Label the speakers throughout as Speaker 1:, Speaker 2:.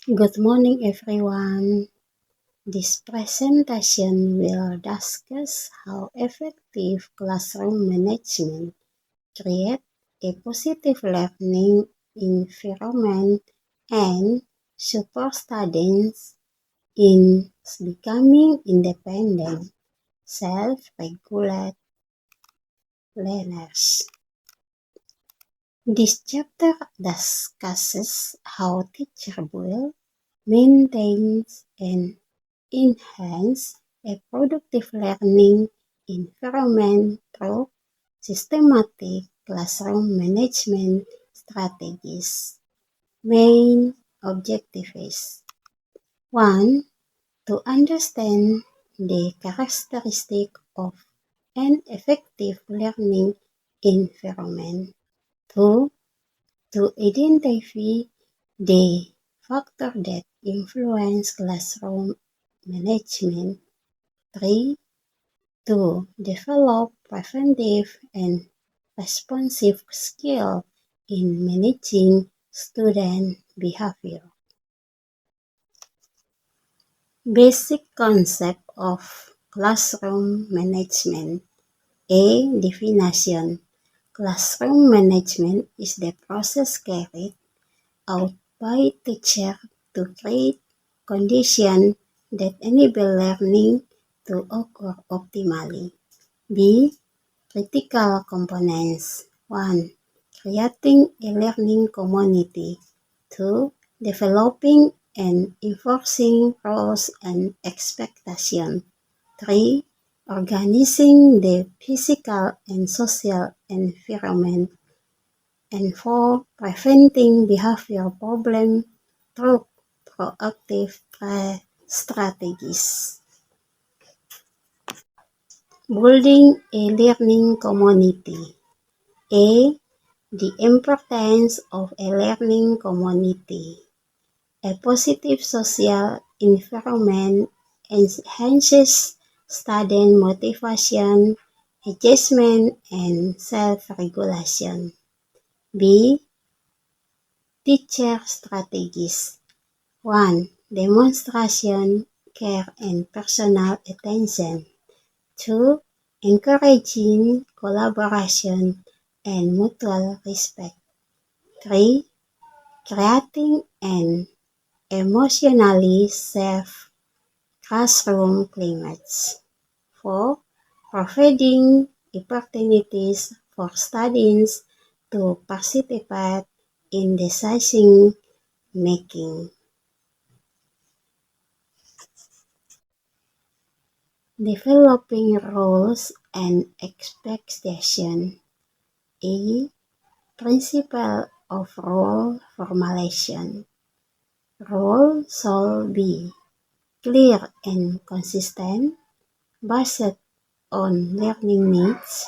Speaker 1: Good morning, everyone. This presentation will discuss how effective classroom management creates a positive learning environment and support students in becoming independent, self-regulate learners. This chapter discusses how teachers will maintain and enhance a productive learning environment through systematic classroom management strategies. Main objectives: 1. To understand the characteristic of an effective learning environment. 2. To identify the factors that influence classroom management. 3. To develop preventive and responsive skills in managing student behavior. Basic concept of classroom management. A definition. Classroom management is the process carried out by teachers to create conditions that enable learning to occur optimally. B. Critical components. 1. Creating a learning community. 2. Developing and enforcing roles and expectations. 3. Organizing the physical and social environment. And 4. Preventing behavior problems through proactive strategies. Building a learning community. A. The importance of a learning community. A positive social environment enhances student motivation, engagement, and self-regulation. B. Teacher strategies. 1. Demonstration, care, and personal attention. 2. Encouraging collaboration and mutual respect. 3. Creating an emotionally safe classroom climate. 4. Providing opportunities for students to participate in decision making. Developing roles and expectations. A. Principle of role formulation. Role should be clear and consistent, based on learning needs,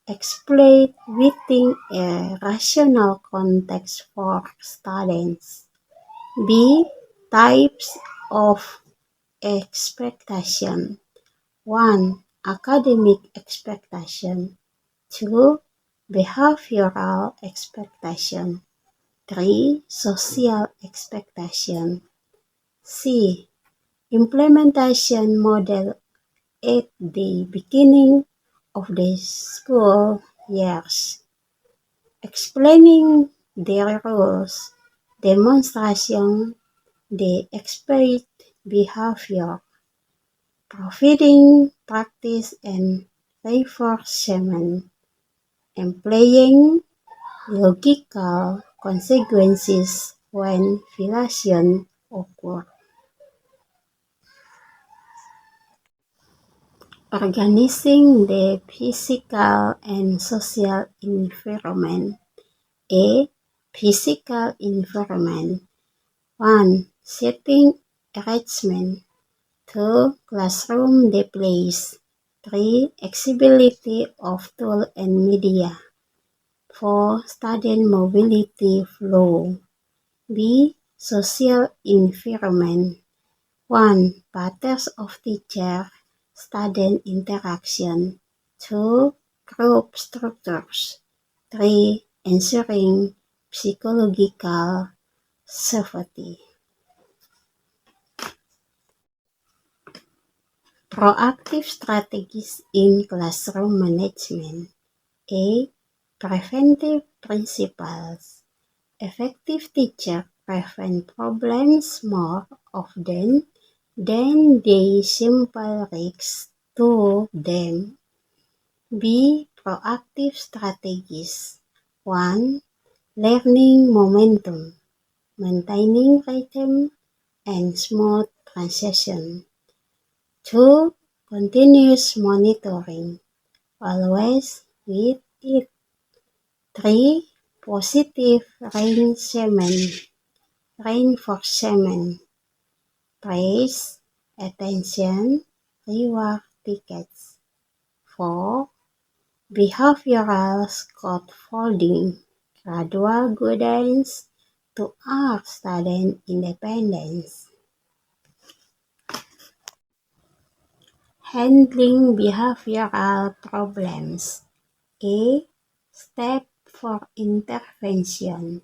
Speaker 1: explained within a rational context for students. B. Types of expectation. 1. Academic expectation. 2. Behavioral expectation. 3. Social expectation. C. Implementation model at the beginning of the school years. Explaining their rules, demonstration the expected behavior, providing practice and reinforcement, employing logical consequences when violation occur. Organizing the physical and social environment. A. Physical environment. 1. Setting arrangement. 2. Classroom displays. 3. Accessibility of tools and media. 4. Student mobility flow. B. Social environment. 1. Patterns of teacher-student interaction. 2. Group structures. 3. Ensuring psychological safety. Proactive strategies in classroom management. A. Preventive principles. Effective teachers prevent problems more often than they simply react to them. B. Proactive strategies. 1. Learning momentum, maintaining rhythm and smooth transition. 2. Continuous monitoring, always with it. 3. Positive reinforcement, praise, attention, reward tickets. 4. Behavioral scaffolding, gradual guidance to our student independence. Handling behavioral problems. A. Step for intervention.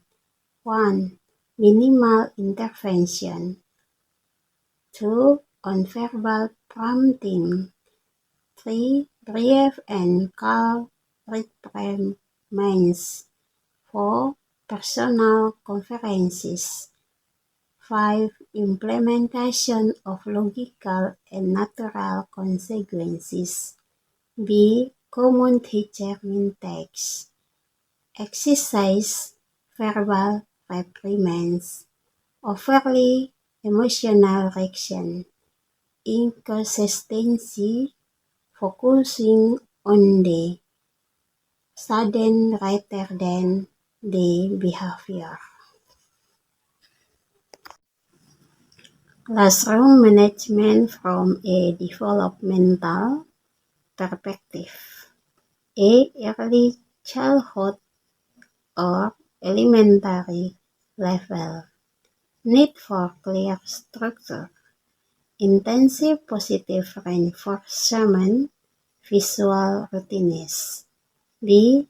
Speaker 1: 1. Minimal intervention. 2. Nonverbal prompting. 3. Brief and calm reprimands. 4. Personal conferences. 5. Implementation of logical and natural consequences. B. Common teacher mistakes. Exercise verbal reprimands. Overly emotional reaction. Inconsistency, focusing on the student rather than the behavior. Classroom management from a developmental perspective. A. Early childhood or elementary level. Need for clear structure. Intensive positive reinforcement, visual routines. B.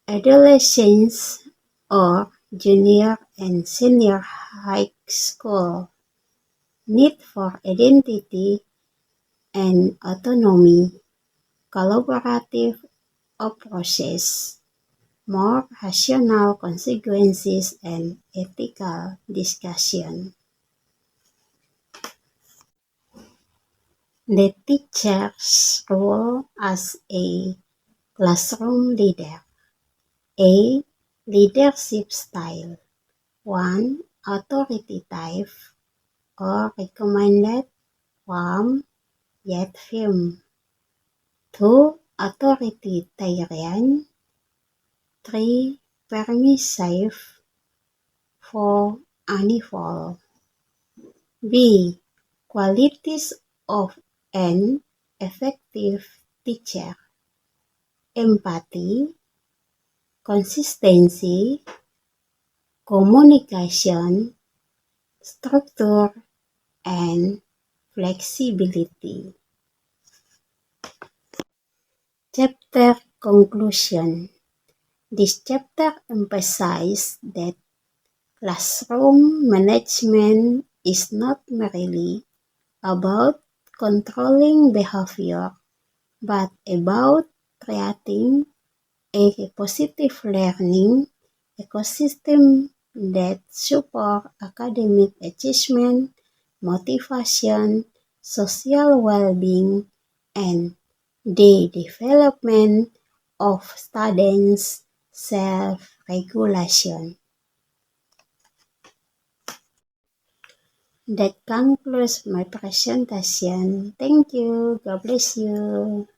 Speaker 1: Adolescence or junior and senior high school. Need for identity and autonomy, collaborative approaches, more rational consequences and ethical discussion. The teacher's role as a classroom leader. A. Leadership style. 1. Authoritative or recommended, warm yet firm. 2. Authoritarian. 3. Permissive. 4. Unequal. B. Qualities of an effective teacher. Empathy, consistency, communication, structure, and flexibility. Chapter conclusion. This chapter emphasizes that classroom management is not merely about controlling behavior, but about creating a positive learning ecosystem that supports academic achievement, motivation, social well-being, and the development of students' self-regulation. That concludes my presentation. Thank you. God bless you.